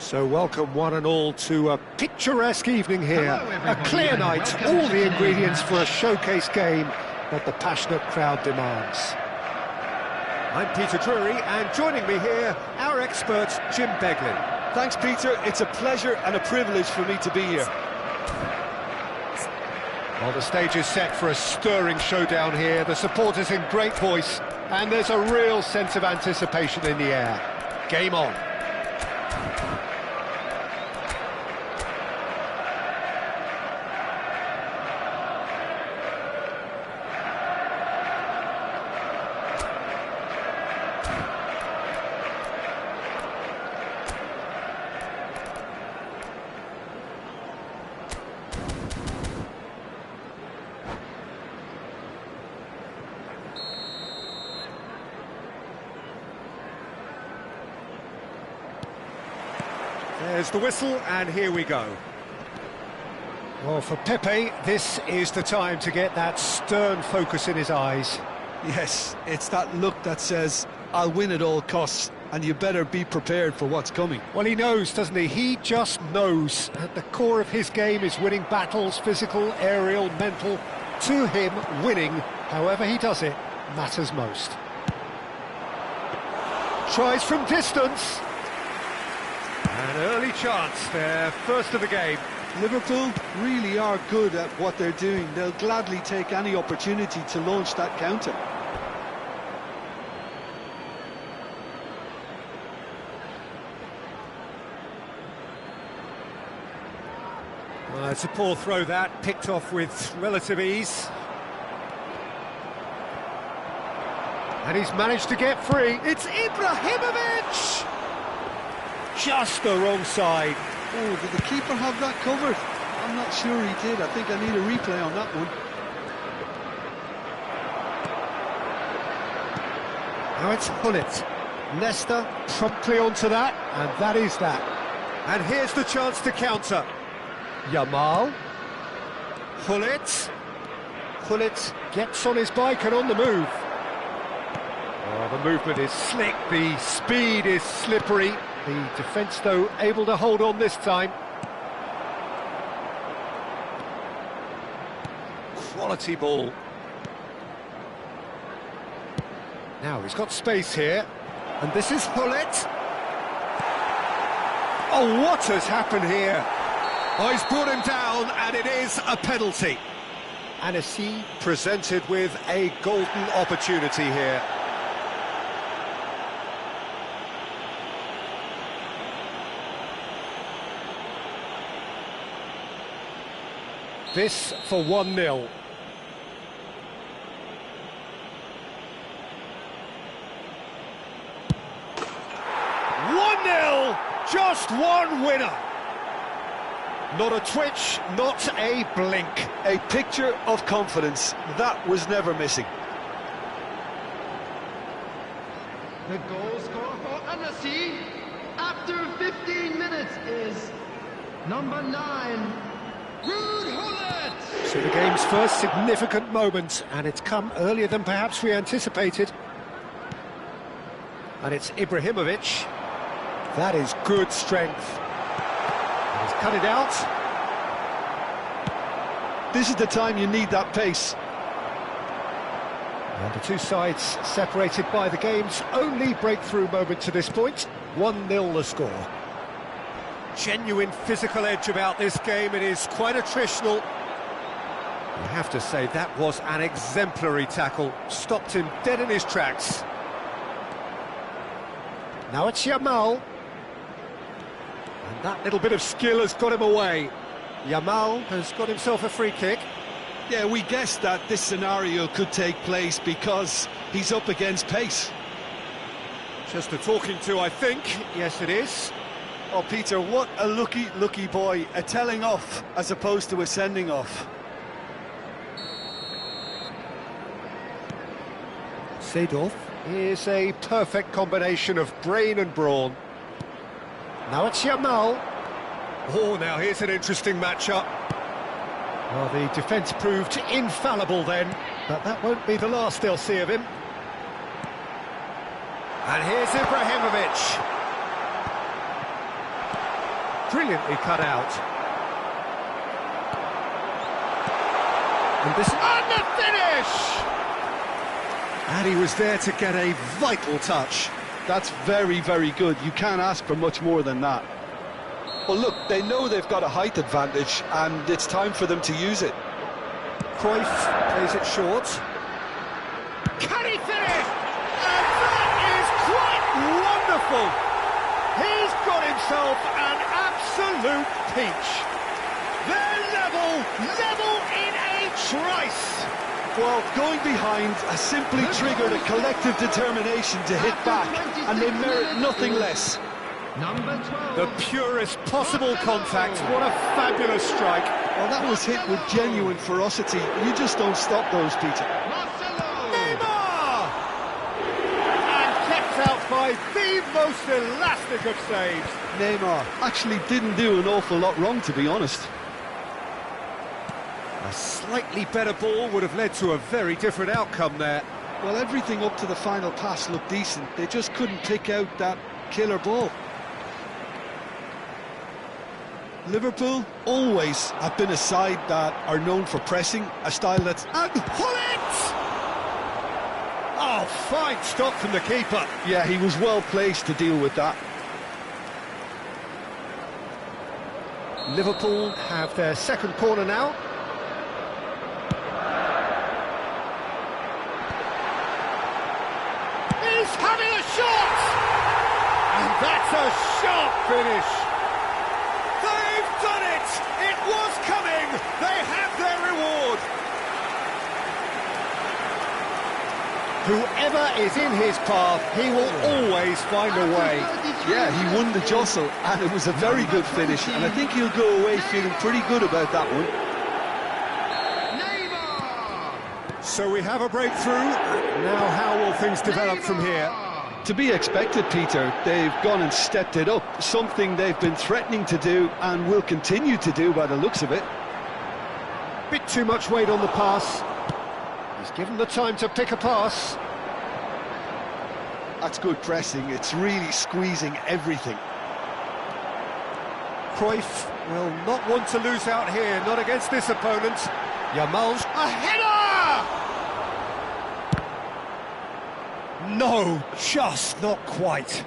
So welcome one and all to a picturesque evening here. A clear night, all the ingredients for a showcase game that the passionate crowd demands. I'm Peter Drury, and joining me here, our expert, Jim Beglin. Thanks, Peter. It's a pleasure and a privilege for me to be here. Well, the stage is set for a stirring showdown here. The supporters in great voice, and there's a real sense of anticipation in the air. Game on. There's the whistle, and here we go. Well, for Pepe, this is the time to get that stern focus in his eyes. Yes, it's that look that says, I'll win at all costs, and you better be prepared for what's coming. Well, he knows, doesn't he? He just knows. At the core of his game is winning battles, physical, aerial, mental. To him, winning, however he does it, matters most. Tries from distance. An early chance there, first of the game. Liverpool really are good at what they're doing. They'll gladly take any opportunity to launch that counter. It's a poor throw that, picked off with relative ease. And he's managed to get free. It's Ibrahimovic! Just the wrong side. Oh, did the keeper have that covered? I'm not sure he did. I think I need a replay on that one. Now it's Hullet. Leicester promptly onto that, and that is that. And here's the chance to counter. Yamal. Hullet. Hullet gets on his bike and on the move. Oh, the movement is slick, the speed is slippery. The defence, though, able to hold on this time. Quality ball. Now he's got space here, and this is Hullet. Oh, what has happened here? Oh, he's brought him down, and it is a penalty. Anagata presented with a golden opportunity here. This for 1-0. 1-0, just one winner. Not a twitch, not a blink. A picture of confidence. That was never missing. The goal scorer for Anagata after 15 minutes is number 9. So the game's first significant moment, and it's come earlier than perhaps we anticipated. And it's Ibrahimovic. That is good strength. He's cut it out. This is the time you need that pace. And the two sides separated by the game's only breakthrough moment to this point. 1-0 the score. Genuine physical edge about this game. It is quite attritional. I have to say that was an exemplary tackle. Stopped him dead in his tracks. Now it's Yamal. And that little bit of skill has got him away. Yamal has got himself a free kick. Yeah, we guessed that this scenario could take place because he's up against pace. Just a talking to, I think. Yes, it is. Oh, Peter, what a lucky boy. A telling off as opposed to a sending off. Seedorf is a perfect combination of brain and brawn. Now it's Yamal. Oh, now here's an interesting matchup. Well, the defence proved infallible then, but that won't be the last they'll see of him. And here's Ibrahimovic. brilliantly cut out. And the finish! And he was there to get a vital touch. That's very, very good. You can't ask for much more than that. Well, look, they know they've got a height advantage, and it's time for them to use it. Cruyff plays it short. Can he finish? And that is quite wonderful! He's got himself an absolute peach. They're level in a trice. Well, going behind has simply triggered a collective determination to hit back, and they merit nothing less. Number 12. The purest possible contact. What a fabulous strike. Well, that was hit with genuine ferocity. You just don't stop those, Peter. Neymar! And kept out by the most elastic of saves. Neymar actually didn't do an awful lot wrong, to be honest. A slightly better ball would have led to a very different outcome there. Well, everything up to the final pass looked decent. They just couldn't pick out that killer ball. Liverpool always have been a side that are known for pressing, a style that's... And pull it! Oh, fine stop from the keeper. Yeah, he was well placed to deal with that. Liverpool have their second corner now. He's having a shot! And that's a sharp finish. They've done it! It was coming! They have their reward! Whoever is in his path, he will always find a way. Yeah, he won the jostle, and it was a very good finish, and I think he'll go away feeling pretty good about that one. So we have a breakthrough. Now how will things develop from here? To be expected, Peter. They've gone and stepped it up, something they've been threatening to do and will continue to do by the looks of it. Bit too much weight on the pass. He's given the time to pick a pass. That's good pressing. It's really squeezing everything. Cruyff will not want to lose out here, not against this opponent. Yamal's a header! No, just not quite.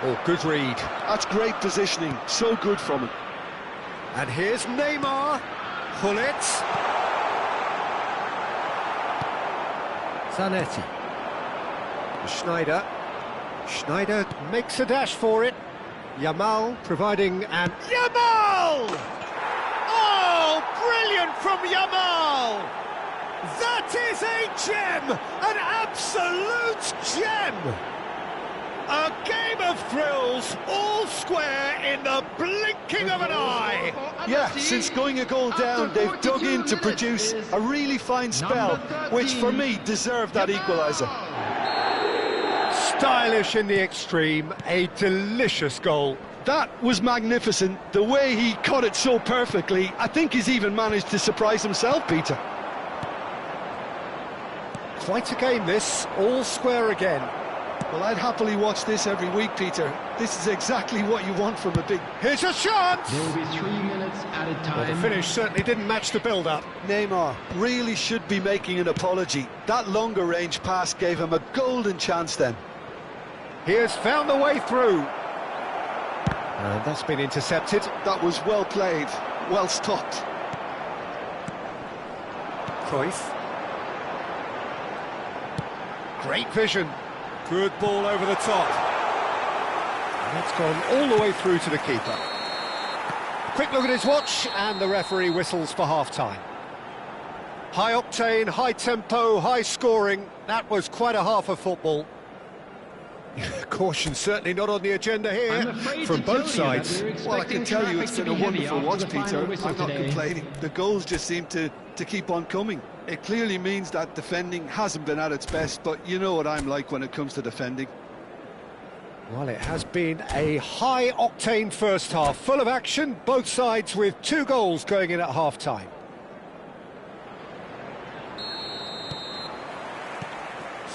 Oh, good read. That's great positioning. So good from him. And here's Neymar. Pull it. Zanetti. Schneider. Schneider makes a dash for it. Yamal providing and... Yamal! Oh, brilliant from Yamal! That is a gem! An absolute gem! A game of thrills, all square in the blinking of an eye. Yeah, since going a goal down, they've dug in to produce a really fine spell, which for me deserved that equaliser. Stylish in the extreme, a delicious goal. That was magnificent. The way he caught it so perfectly, I think he's even managed to surprise himself, Peter. Quite a game this, all square again. Well, I'd happily watch this every week, Peter. This is exactly what you want from a big... Here's a chance! There will be 3 minutes at a time. Well, the finish certainly didn't match the build-up. Neymar really should be making an apology. That longer range pass gave him a golden chance then. He has found the way through. And that's been intercepted. That was well played, well stopped. Cruyff. Great vision. Good ball over the top. And it's gone all the way through to the keeper. Quick look at his watch, and the referee whistles for half-time. High octane, high tempo, high scoring. That was quite a half of football. Caution certainly not on the agenda here from both sides. Well, I can tell you it's been a wonderful watch, Peter. I'm not complaining. The goals just seem to keep on coming. It clearly means that defending hasn't been at its best, but you know what I'm like when it comes to defending. Well, it has been a high-octane first half, full of action, both sides with 2 goals going in at half-time.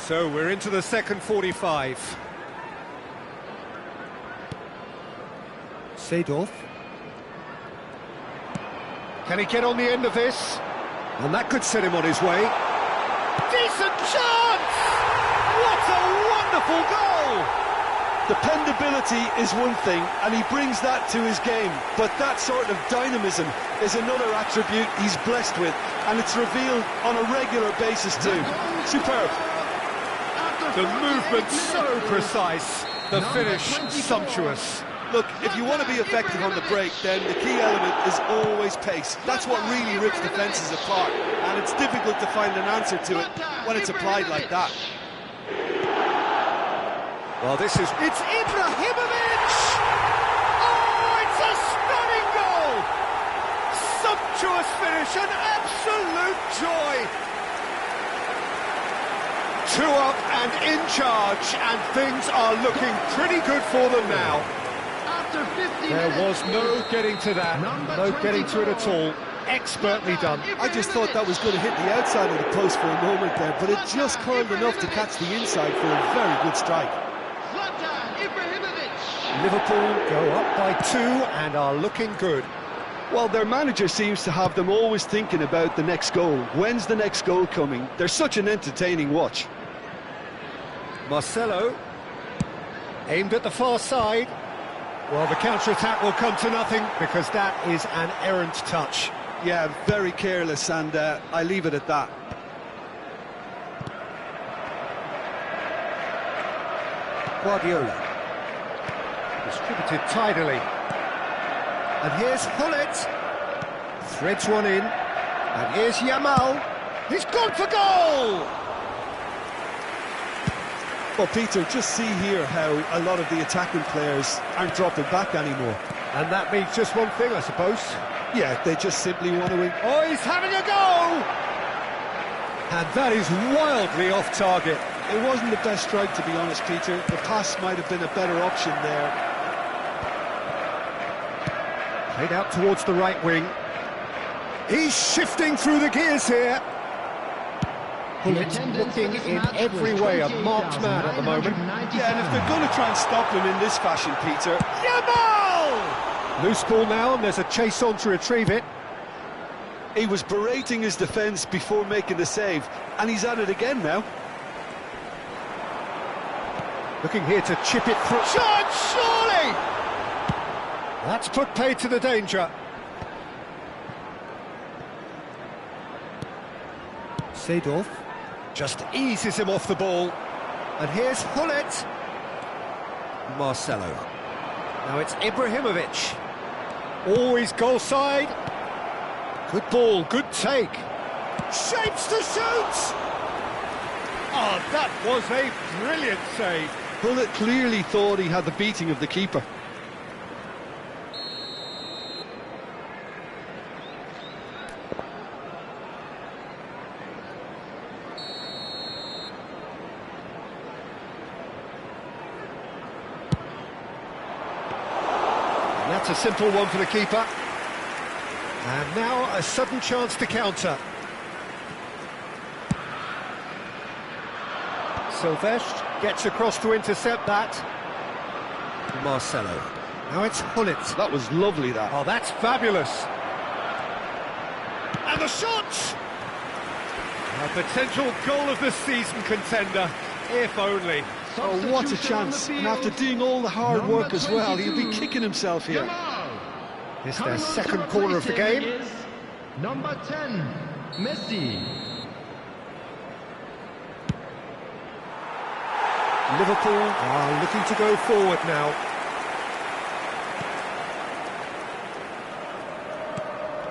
So we're into the second 45. Seedorf. Can he get on the end of this? And that could set him on his way. Decent chance! What a wonderful goal! Dependability is one thing, and he brings that to his game, but that sort of dynamism is another attribute he's blessed with, and it's revealed on a regular basis too. Superb. The movement so precise, the finish sumptuous. Look, if you want to be effective on the break, then the key element is always pace. That's what really rips defences apart, and it's difficult to find an answer to it when it's applied like that. Well, it's Ibrahimovic! Oh, it's a stunning goal! Sumptuous finish, an absolute joy! 2 up and in charge, and things are looking pretty good for them now. There was no getting to that, no getting to it at all. Expertly done. I just thought that was going to hit the outside of the post for a moment there, but it just curled enough to catch the inside for a very good strike. Liverpool go up by 2 and are looking good. Well, their manager seems to have them always thinking about the next goal. When's the next goal coming? They're such an entertaining watch. Marcelo, aimed at the far side. Well, the counter-attack will come to nothing because that is an errant touch. Yeah, very careless, and I leave it at that. Guardiola. Distributed tidily. And here's Hullet. Threads one in. And here's Yamal. He's gone for goal! Well, Peter, just see here how a lot of the attacking players aren't dropping back anymore. And that means just one thing, I suppose. Yeah, they just simply want to win. Oh, he's having a go! And that is wildly off target. It wasn't the best strike, to be honest, Peter. The pass might have been a better option there. Played out towards the right wing. He's shifting through the gears here. Hullet looking in every way a marked man at the moment. Yeah, and if they're going to try and stop him in this fashion, Peter... Yamal! Loose ball now, and there's a chase on to retrieve it. He was berating his defence before making the save, and he's at it again now. Looking here to chip it through. Shot, surely! That's put paid to the danger. Seedorf just eases him off the ball. And here's Hullet. Marcelo. Now it's Ibrahimovic. Always goal side. Good ball, good take. Shapes to shoot! Oh, that was a brilliant save. Hullet clearly thought he had the beating of the keeper. That's a simple one for the keeper. And now a sudden chance to counter. Silvestre gets across to intercept that. Marcelo. Now it's Hullet. That was lovely, that. Oh, that's fabulous. And the shot! A potential goal of the season contender, if only. Oh, what a chance. And after doing all the hard work as well, he'll be kicking himself here. It's their second corner of the game. Number 10, Messi. Liverpool are looking to go forward now.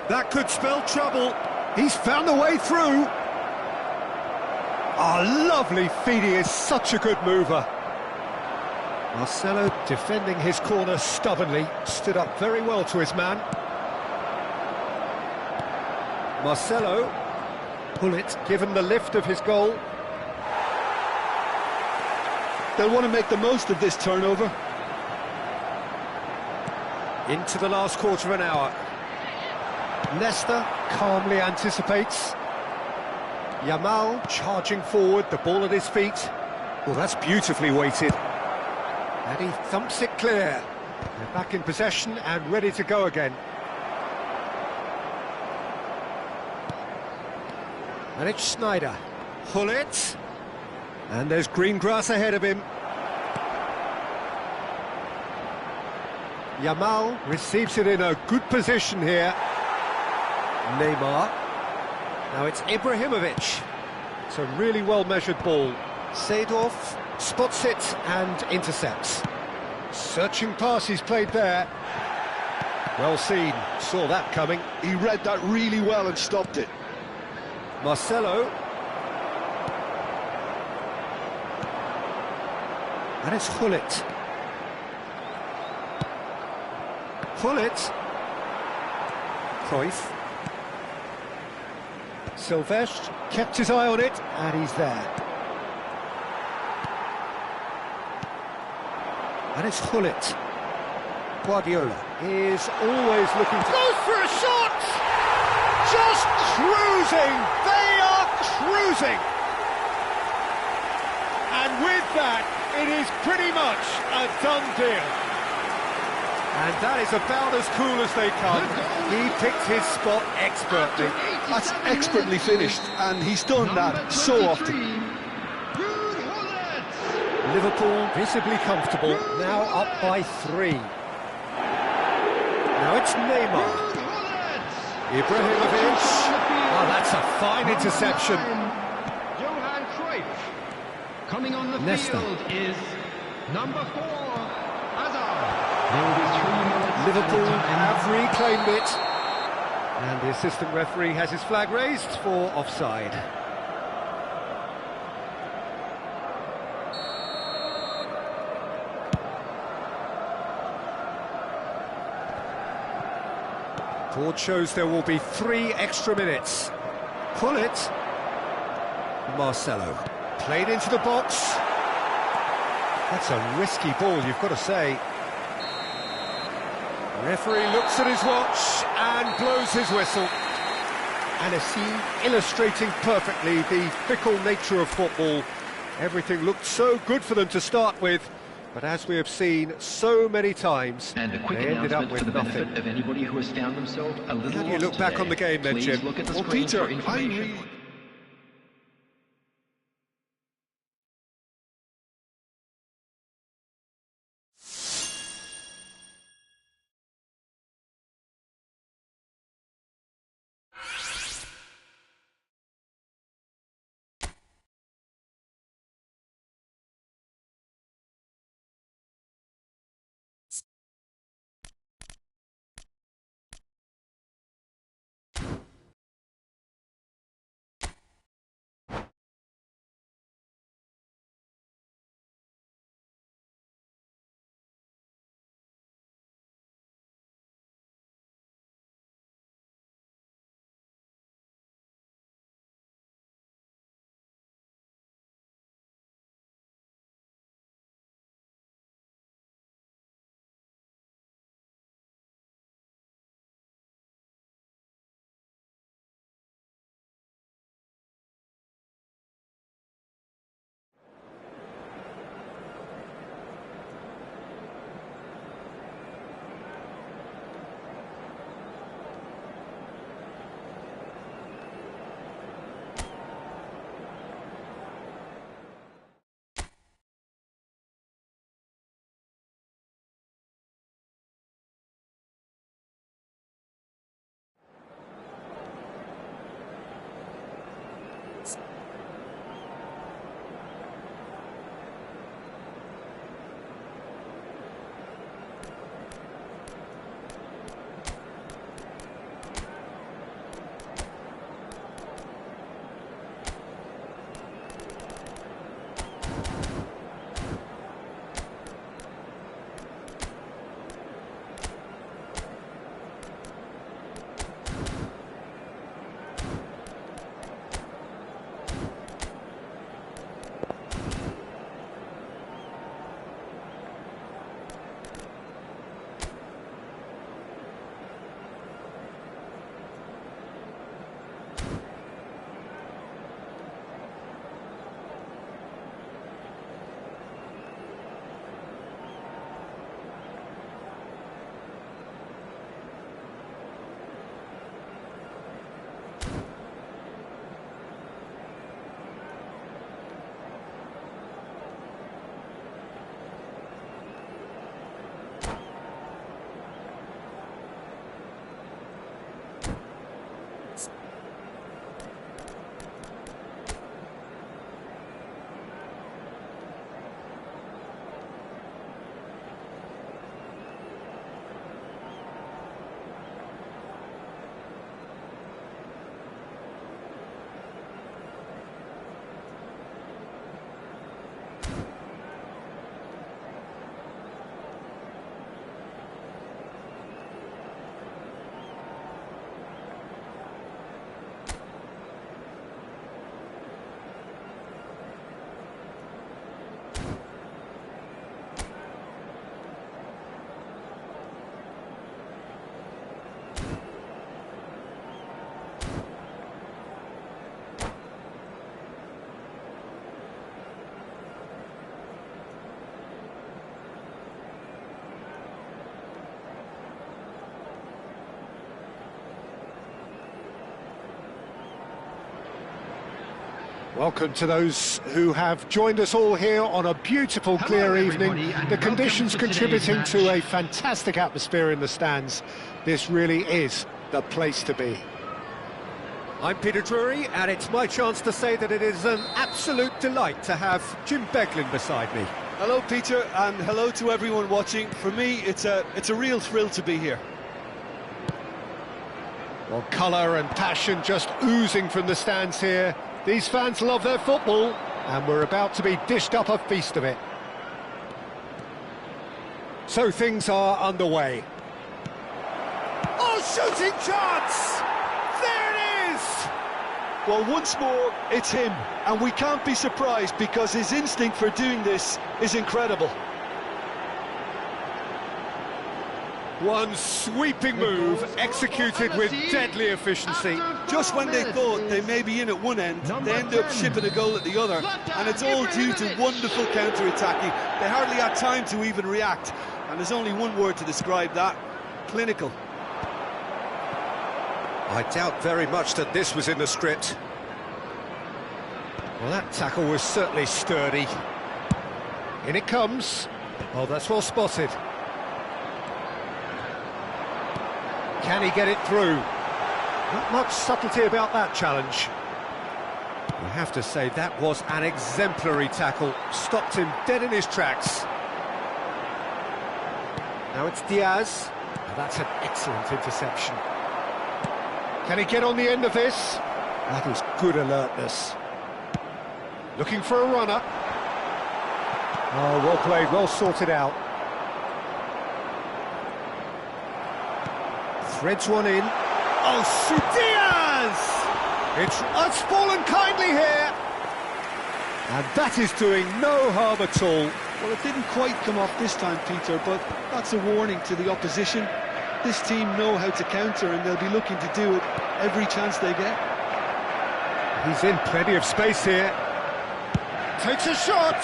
That could spell trouble. He's found a way through. Oh, lovely feed. He is such a good mover. Marcelo defending his corner stubbornly, stood up very well to his man. Marcelo, Pullet given the lift of his goal. They'll want to make the most of this turnover. Into the last quarter of an hour. Leicester calmly anticipates. Yamal charging forward, the ball at his feet. Well, that's beautifully weighted. And he thumps it clear. They're back in possession and ready to go again. And it's Snyder. Hullet. And there's green grass ahead of him. Yamal receives it in a good position here. Neymar. Now it's Ibrahimovic. It's a really well-measured ball. Seedorf spots it and intercepts. Searching pass he's played there. Well seen, saw that coming. He read that really well and stopped it. Marcelo. And it's Hullet. Hullet. Cruyff. Silvestre kept his eye on it, and he's there. And it's Hullet. Guardiola is always looking to... Goes for a shot! Just cruising! They are cruising! And with that, it is pretty much a done deal. And that is about as cool as they come. He picked his spot expertly. That's expertly finished, and he's done that so often. Liverpool visibly comfortable, now up by 3. Now it's Neymar. Ibrahimovic. Oh, that's a fine interception. Johan Cruyff. Coming on the field is number 4, Hazard. Liverpool have reclaimed it. And the assistant referee has his flag raised for offside. Board shows there will be 3 extra minutes. Pull it. Marcelo. Played into the box. That's a risky ball, you've got to say. Referee looks at his watch and blows his whistle. And a scene illustrating perfectly the fickle nature of football. Everything looked so good for them to start with, but as we have seen so many times, and a quick they ended up announcement with for the nothing. benefit of anybody who has found themselves a little How do you look lost back today. on the game then, Please Jim? look at the Well, screen Peter, for information. Welcome to those who have joined us all here on a beautiful, clear evening. The conditions contributing to a fantastic atmosphere in the stands. This really is the place to be. I'm Peter Drury, and it's my chance to say that it is an absolute delight to have Jim Beglin beside me. Hello, Peter, and hello to everyone watching. For me, it's a real thrill to be here. Well, colour and passion just oozing from the stands here. These fans love their football, and we're about to be dished up a feast of it. So things are underway. Oh, shooting chance! There it is! Well, once more, it's him, and we can't be surprised because his instinct for doing this is incredible. One sweeping move, executed with deadly efficiency. Just when they thought they may be in at one end, they end up shipping a goal at the other, and it's all due to wonderful counter-attacking. They hardly had time to even react, and there's only one word to describe that: clinical. I doubt very much that this was in the script. Well, that tackle was certainly sturdy. In it comes. Oh, that's well spotted. Can he get it through? Not much subtlety about that challenge. We have to say that was an exemplary tackle. Stopped him dead in his tracks. Now it's Diaz. Now that's an excellent interception. Can he get on the end of this? That is good alertness. Looking for a runner. Oh, well played, well sorted out. Threads one in. Oh, Diaz! It's fallen kindly here. And that is doing no harm at all. Well, it didn't quite come off this time, Peter, but that's a warning to the opposition. This team know how to counter, and they'll be looking to do it every chance they get. He's in plenty of space here. Takes a shot.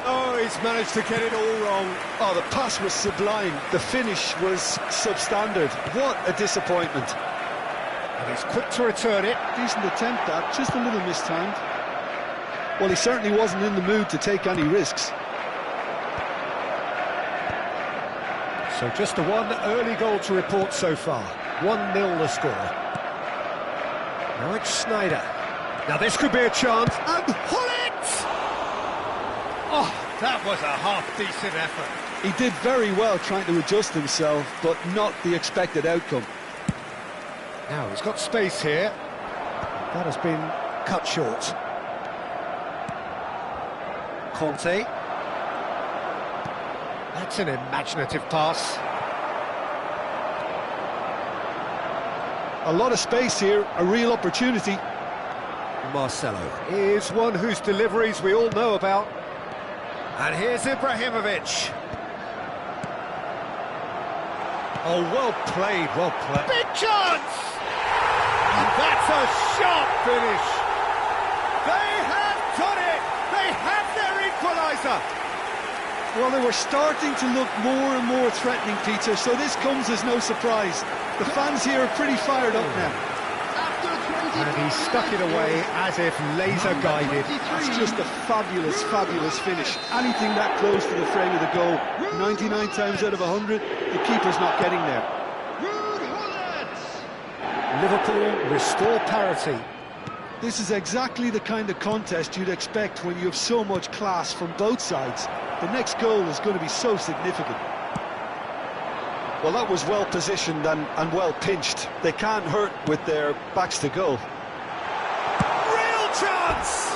Oh, he's managed to get it all wrong. Oh, the pass was sublime. The finish was substandard. What a disappointment. And he's quick to return it. Decent attempt at, just a little mistimed. Well, he certainly wasn't in the mood to take any risks. So just the one early goal to report so far. 1-0 the score. Now it's Snyder. Now this could be a chance. And Hullet! Oh, that was a half-decent effort. He did very well trying to adjust himself, but not the expected outcome. Now he's got space here. That has been cut short. Conte. That's an imaginative pass. A lot of space here, a real opportunity. Marcelo is one whose deliveries we all know about. And here's Ibrahimovic. Oh, well played, well played. Big chance! And that's a sharp finish. They have done it! They have their equaliser! Well, they were starting to look more and more threatening, Peter, so this comes as no surprise. The fans here are pretty fired up now. And he stuck it away as if laser-guided. It's just a fabulous, fabulous finish. Anything that close to the frame of the goal, 99 times out of 100, the keeper's not getting there. Liverpool restore parity. This is exactly the kind of contest you'd expect when you have so much class from both sides. The next goal is going to be so significant. Well, that was well positioned and well pinched. They can't hurt with their backs to goal. Real chance!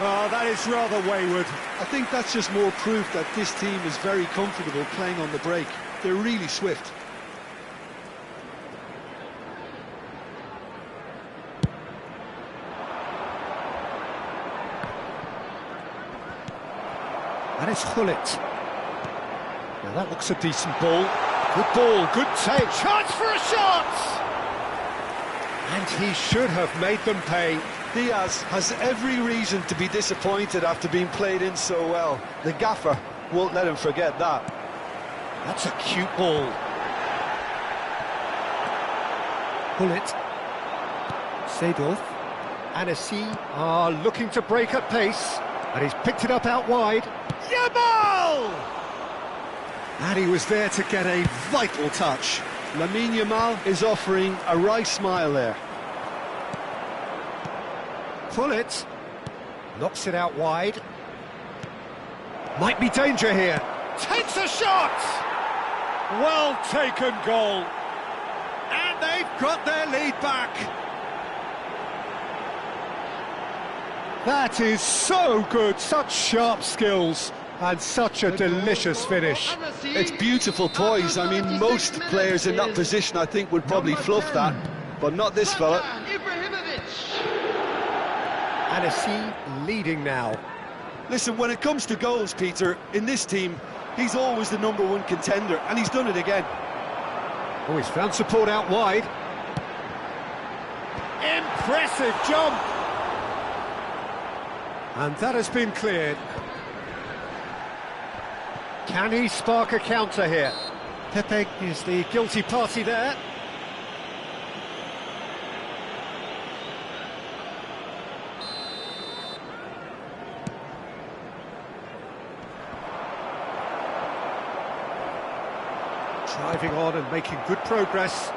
Oh, that is rather wayward. I think that's just more proof that this team is very comfortable playing on the break. They're really swift. And it's Hullet. Now that looks a decent ball. Good ball, good take. Chance for a shot! And he should have made them pay. Diaz has every reason to be disappointed after being played in so well. The gaffer won't let him forget that. That's a cute ball. Hullet. Seedorf. Anagata are looking to break at pace, and he's picked it up out wide. Yamal! And he was there to get a vital touch. Lamine Yamal is offering a right smile there. Pull it. Knocks it out wide. Might be danger here. Takes a shot! Well taken goal. And they've got their lead back. That is so good. Such sharp skills. And such a delicious finish. It's beautiful poise. I mean, most players in that position, I think, would probably fluff that, but not this fella. Anagata leading now. Listen, when it comes to goals, Peter, in this team, he's always the #1 contender, and he's done it again. Oh, he's found support out wide. Impressive jump! And that has been cleared. Can he spark a counter here? Pepe is the guilty party there. Driving on and making good progress.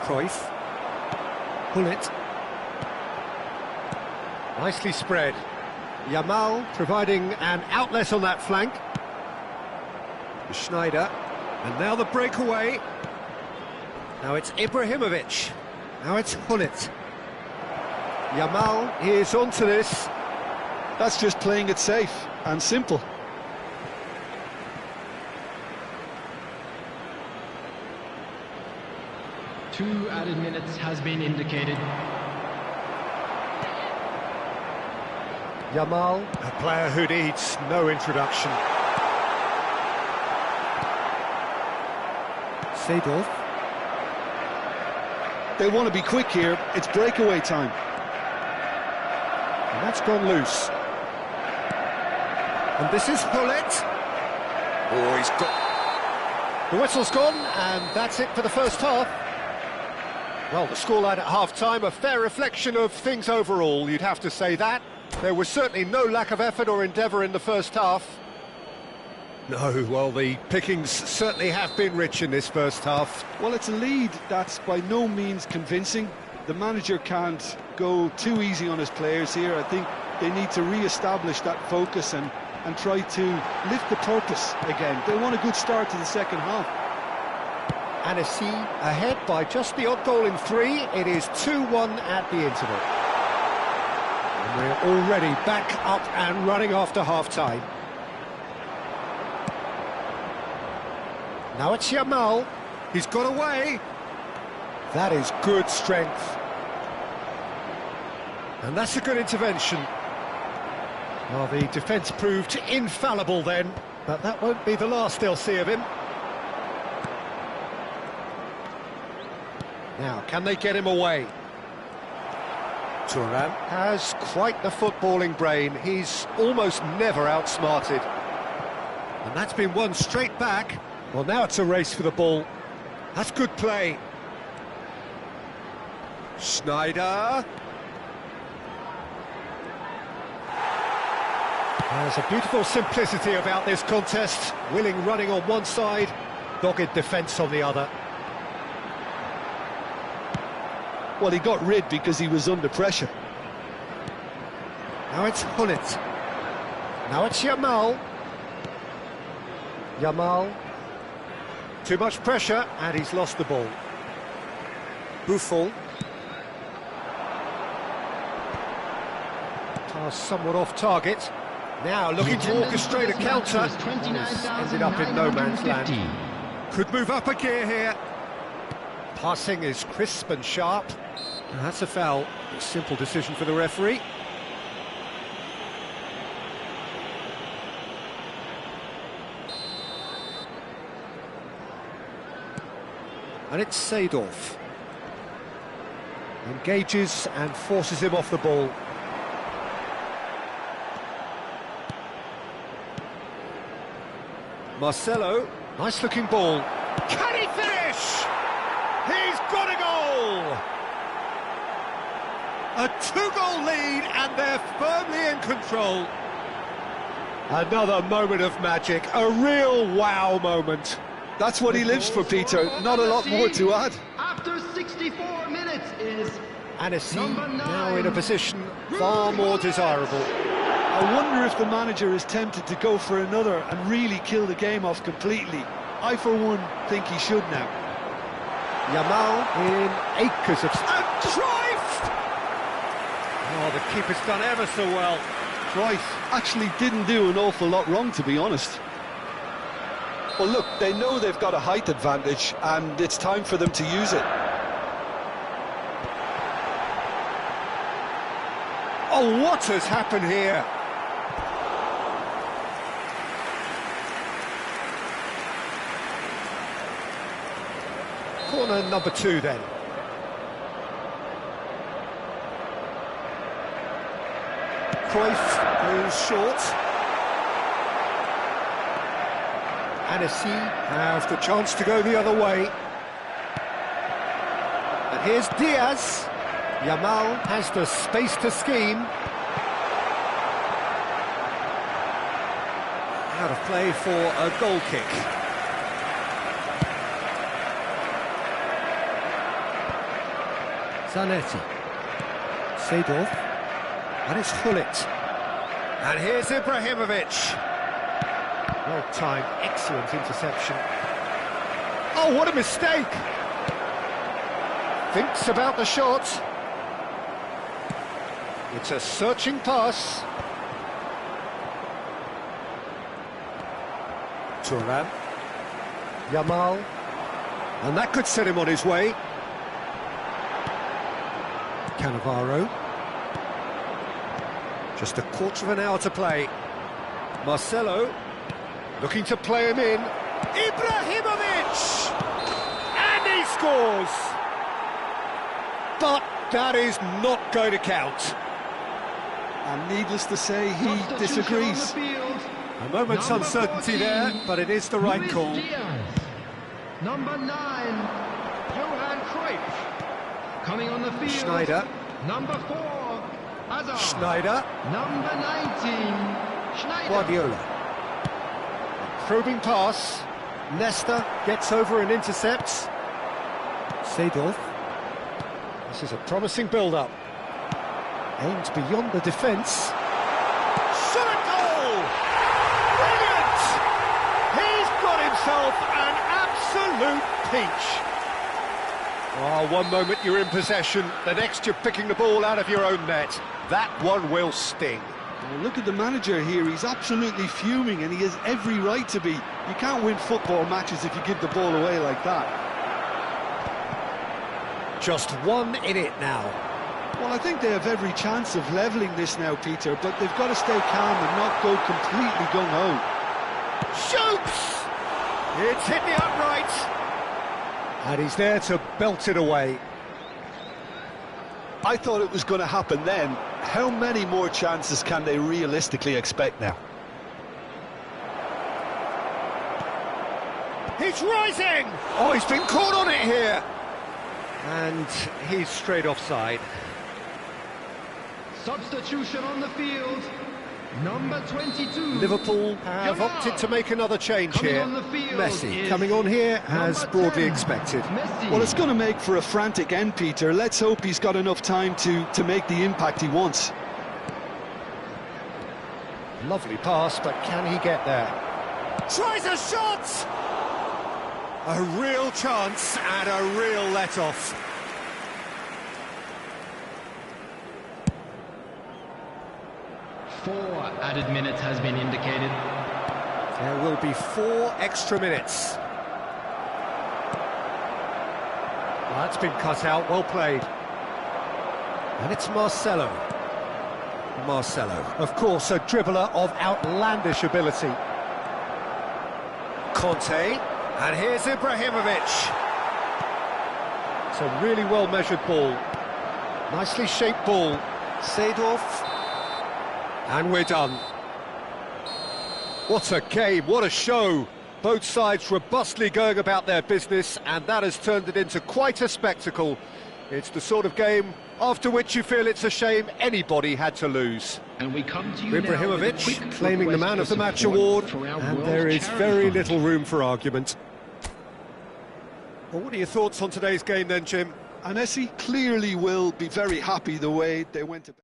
Cruyff. Pull it. Nicely spread. Yamal providing an outlet on that flank. Schneider. And now the breakaway. Now it's Ibrahimovic. Now it's Hullet. Yamal is onto this. That's just playing it safe and simple. Two added minutes has been indicated. Yamal, a player who needs no introduction. Seedorf. They want to be quick here. It's breakaway time. And that's gone loose. And this is Hullet. Oh, he's got... The whistle's gone, and that's it for the first half. Well, the scoreline at half-time, a fair reflection of things overall, you'd have to say that. There was certainly no lack of effort or endeavour in the first half. No, well, the pickings certainly have been rich in this first half. Well, it's a lead that's by no means convincing. The manager can't go too easy on his players here. I think they need to re-establish that focus and try to lift the purpose again. They want a good start to the second half. Anagata ahead by just the odd goal in 3. It is 2-1 at the interval. And we're already back up and running after half-time. Now it's Yamal. He's got away. That is good strength. And that's a good intervention. Well, the defence proved infallible then, but that won't be the last they'll see of him. Now, can they get him away? Thuram has quite the footballing brain. He's almost never outsmarted. And that's been won straight back. Well, now it's a race for the ball. That's good play. Schneider. There's a beautiful simplicity about this contest. Willing running on one side, dogged defence on the other. Well, he got rid because he was under pressure. Now it's Hullet. Now it's Yamal. Yamal. Too much pressure, and he's lost the ball. Buffon. Pass somewhat off target. Now looking to orchestrate a counter. He's ended up in no man's land. Could move up a gear here. Passing is crisp and sharp. And that's a foul. A simple decision for the referee. And it's Seedorf. Engages and forces him off the ball. Marcelo, nice looking ball. Can he finish? He's got a goal! A two-goal lead, and they're firmly in control. Another moment of magic, a real wow moment. That's what he lives for, Peter. Not a lot more to add. After 64 minutes is Anagata now in a position far more desirable. I wonder if the manager is tempted to go for another and really kill the game off completely. I, for one, think he should now. Yamal in acres of... Cruyff! Oh, the keeper's done ever so well. Cruyff actually didn't do an awful lot wrong, to be honest. Well, look, they know they've got a height advantage, and it's time for them to use it. Oh, what has happened here? Corner number 2 then. Cruyff goes short. Anagata have the chance to go the other way. And here's Diaz. Yamal has the space to scheme. Out of play for a goal kick. Zanetti. Seedorf. And it's Hullet. And here's Ibrahimovic. Well-timed, excellent interception. Oh, what a mistake! Thinks about the shot. It's a searching pass. Thuram. Yamal. And that could set him on his way. Cannavaro. Just a quarter of an hour to play. Marcelo looking to play him in. Ibrahimovic! And he scores! But that is not going to count. And needless to say, he disagrees. A moment's uncertainty there, but it is the right call. Number 9, Johan Cruyff. Coming on the field. Schneider. Number 4, Hazard. Schneider. Number 19, Schneider. Guardiola. Probing pass. Nesta gets over and intercepts. Seedorf. This is a promising build-up. Aimed beyond the defence. Shot a goal! Brilliant! He's got himself an absolute peach. Oh, one moment you're in possession, the next you're picking the ball out of your own net. That one will sting. Well, look at the manager here, he's absolutely fuming and he has every right to be. You can't win football matches if you give the ball away like that. Just 1 in it now. Well, I think they have every chance of levelling this now, Peter, but they've got to stay calm and not go completely gung-ho. Shoots! It's hit the upright. And he's there to belt it away. I thought it was going to happen then. How many more chances can they realistically expect now? He's rising! Oh, he's been caught on it here. And he's straight offside. Substitution on the field. Number 22. Liverpool have opted to make another change Coming here. on the field Messi is coming on here as number broadly 10, expected. Messi. Well, it's going to make for a frantic end, Peter. Let's hope he's got enough time to make the impact he wants. Lovely pass, but can he get there? Tries a shot! A real chance and a real let-off. Four added minutes has been indicated. There will be 4 extra minutes. Well, that's been cut out, well played. And it's Marcelo. Marcelo, of course, a dribbler of outlandish ability. Conte, and here's Ibrahimovic. It's a really well-measured ball. Nicely shaped ball. Seedorf. And we're done. What a game, what a show. Both sides robustly going about their business, and that has turned it into quite a spectacle. It's the sort of game after which you feel it's a shame anybody had to lose. And we come to you now with a Ibrahimovic quick claiming the request Man of for the Match support award, for our and World there is Charity very Fund. little room for argument. Well, what are your thoughts on today's game then, Jim? And Messi clearly will be very happy the way they went about.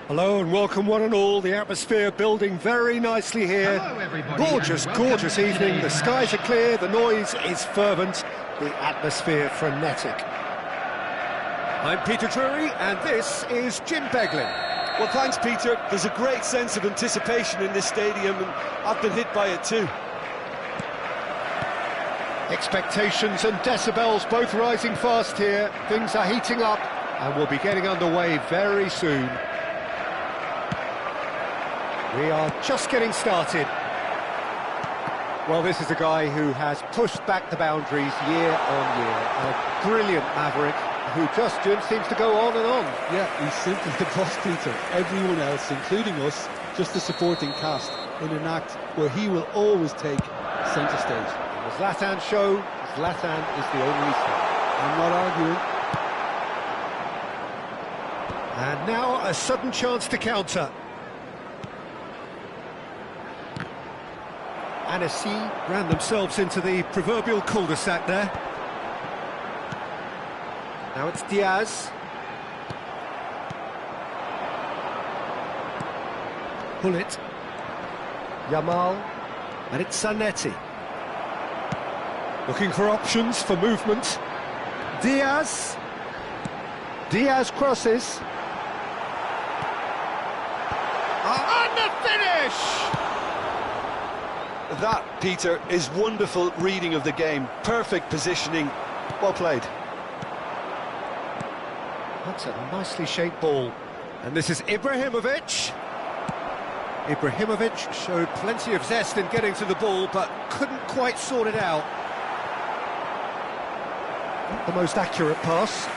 Hello and welcome one and all, the atmosphere building very nicely here. Hello, everybody, Gorgeous, and welcome gorgeous to evening, the today's skies are match. clear, the noise is fervent, the atmosphere frenetic. I'm Peter Drury and this is Jim Beglin. Well, thanks, Peter. There's a great sense of anticipation in this stadium, and I've been hit by it too. Expectations and decibels both rising fast here, things are heating up and we'll be getting underway very soon. We are just getting started. Well, this is a guy who has pushed back the boundaries year on year. A brilliant maverick who just, Jim, seems to go on and on. Yeah, he's simply the boss, Peter. Everyone else, including us, just a supporting cast in an act where he will always take centre stage. The Zlatan show, Zlatan is the only thing. I'm not arguing. And now a sudden chance to counter. Anagata ran themselves into the proverbial cul-de-sac there. Now it's Diaz. Pull it. Yamal. And it's Zanetti. Looking for options for movement. Diaz. Diaz crosses. And the finish! That, Peter, is wonderful reading of the game. Perfect positioning. Well played. That's a nicely shaped ball. And this is Ibrahimovic. Ibrahimovic showed plenty of zest in getting to the ball, but couldn't quite sort it out. Not the most accurate pass.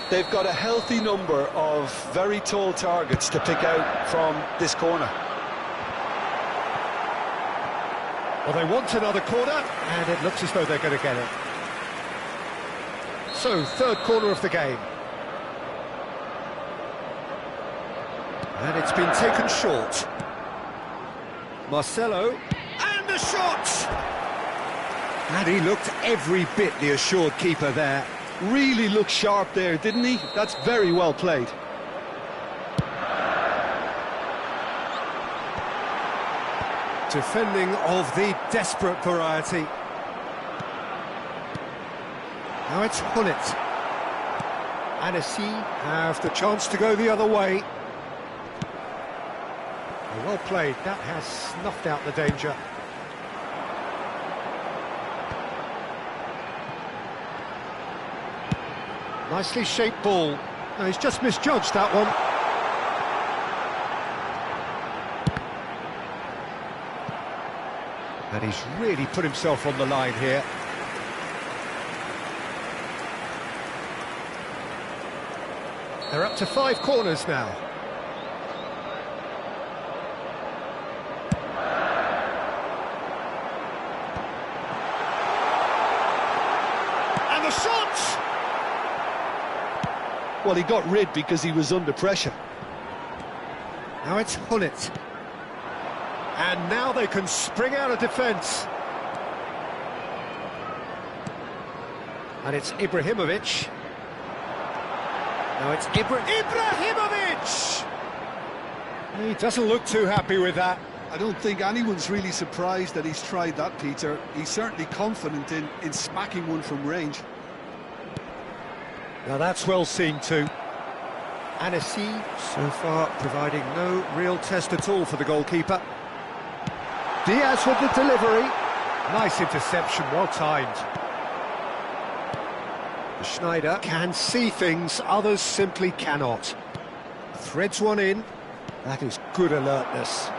They've got a healthy number of very tall targets to pick out from this corner. Well, they want another corner, and it looks as though they're going to get it. So, third corner of the game. And it's been taken short. Marcelo, and the shot! And he looked every bit the assured keeper there. Really looked sharp there, didn't he? That's very well played. Defending of the desperate variety. Now it's Hullet. Anagata have the chance to go the other way. Well played, that has snuffed out the danger. Nicely shaped ball. No, he's just misjudged that one. And he's really put himself on the line here. They're up to 5 corners now. And the shot! Well, he got rid because he was under pressure. Now it's Hullet. And now they can spring out of defence. And it's Ibrahimovic. Now it's Ibrahimovic! He doesn't look too happy with that. I don't think anyone's really surprised that he's tried that, Peter. He's certainly confident in smacking one from range. Now that's well seen too. Anagata so far providing no real test at all for the goalkeeper. Diaz with the delivery. Nice interception, well timed. Schneider can see things others simply cannot. Threads one in. That is good alertness.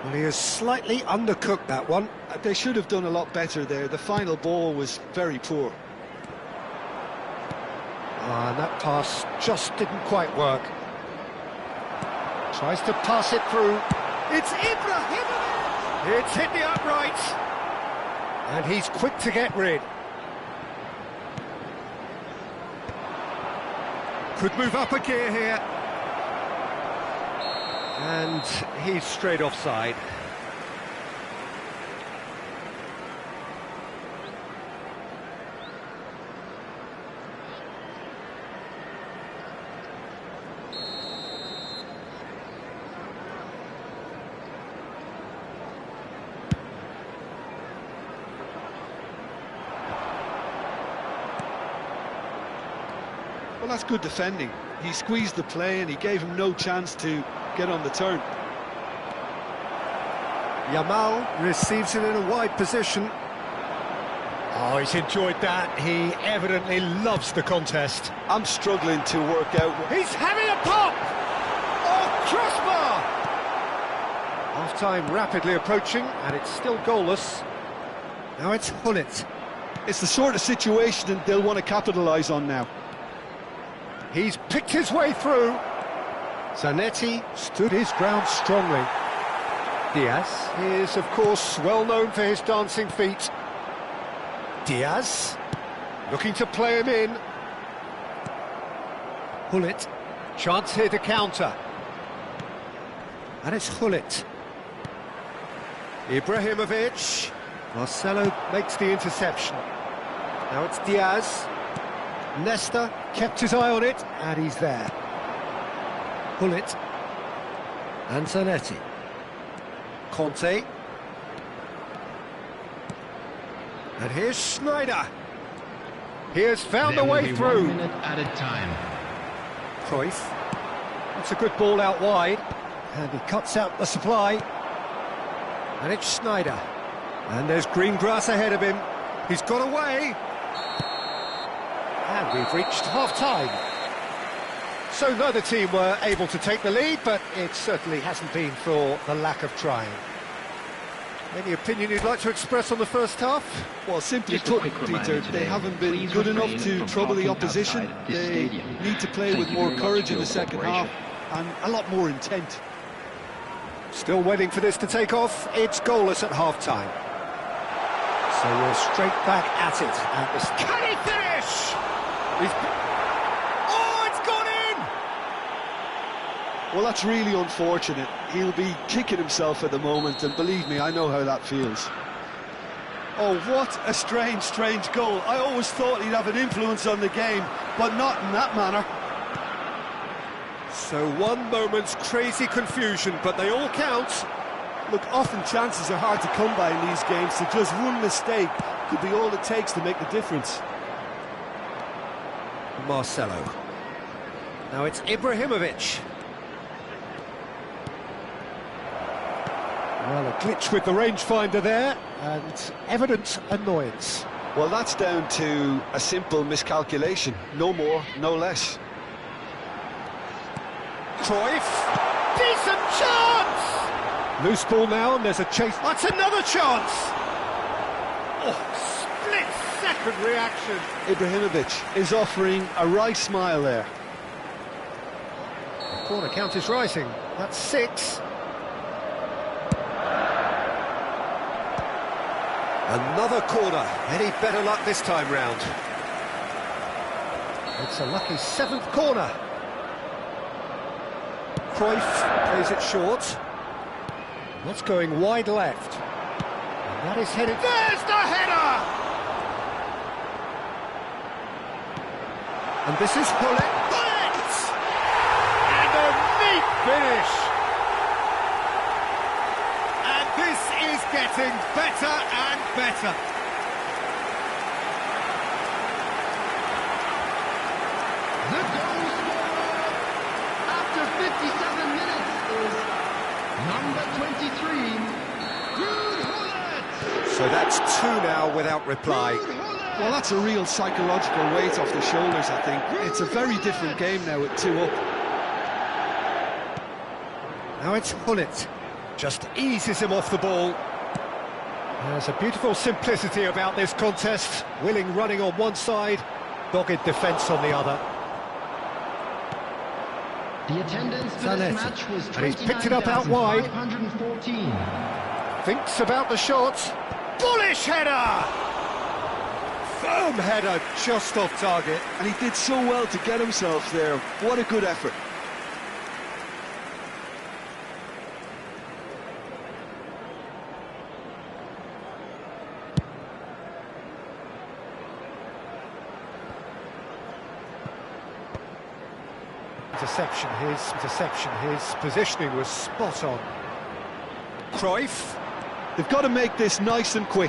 Well, he has slightly undercooked that one. They should have done a lot better there. The final ball was very poor. And that pass just didn't quite work. Tries to pass it through. It's Ibrahimovic! It's hit the upright. And he's quick to get rid. Could move up a gear here. And he's straight offside. Well, that's good defending. He squeezed the play and he gave him no chance to get on the turn. Yamal receives it in a wide position. Oh, he's enjoyed that. He evidently loves the contest. I'm struggling to work out... He's having a pop! Oh, crossbar! Half-time rapidly approaching, and it's still goalless. Now it's Hullet. It's the sort of situation that they'll want to capitalise on now. He's picked his way through. Zanetti stood his ground strongly. Diaz is, of course, well known for his dancing feet. Diaz. Looking to play him in. Hullet. Chance here to counter. And it's Hullet. Ibrahimovic. Marcelo makes the interception. Now it's Diaz. Nesta kept his eye on it, and he's there. Hullet. Antonetti. Conte. And here's Schneider. He has found a way through. 1 minute added time. Cruyff. That's a good ball out wide. And he cuts out the supply. And it's Schneider. And there's green grass ahead of him. He's got away. And we've reached half-time. So neither team were able to take the lead, but it certainly hasn't been for the lack of trying. Any opinion you'd like to express on the first half? Well, simply Just a put, quick reminder Peter, today, they haven't been please good enough refrain to from trouble the talking opposition. outside this They stadium. need to play Thank with you more very much courage for in the your second half cooperation. and a lot more intent. Still waiting for this to take off. It's goalless at half-time. So we're straight back at it. At this. Can he finish? Oh, it's gone in! Well, that's really unfortunate. He'll be kicking himself at the moment, and believe me, I know how that feels. Oh, what a strange goal. I always thought he'd have an influence on the game, but not in that manner. So one moment's crazy confusion, but they all count. Look, often chances are hard to come by in these games, so just one mistake could be all it takes to make the difference. Marcelo. Now it's Ibrahimovic. Well, a glitch with the rangefinder there, and evident annoyance. Well, that's down to a simple miscalculation. No more, no less. Cruyff. Decent chance! Loose ball now, and there's a chase. That's another chance! Oh, split-second reaction. Ibrahimovic is offering a right smile there. The corner count is rising. That's 6. Another corner. Any better luck this time round? It's a lucky 7th corner. Cruyff plays it short. That's going wide left. And that is headed. There's the header! And this is Hullet. Hullet! And a neat finish! And this is getting better and better. The goal scorer after 57 minutes is number 23, Ruud Hullet. So that's 2 now without reply. Well, that's a real psychological weight off the shoulders, I think. It's a very different game now with 2 up. Now it's Hullet. Just eases him off the ball. There's a beautiful simplicity about this contest. Willing running on one side, dogged defence on the other. The attendance for Zanetti. this match was And he's picked it up out wide. 29,514. Thinks about the shot. Bullish header! Firm header, just off target. And he did so well to get himself there. What a good effort. Interception, his positioning was spot on. Cruyff. They've got to make this nice and quick.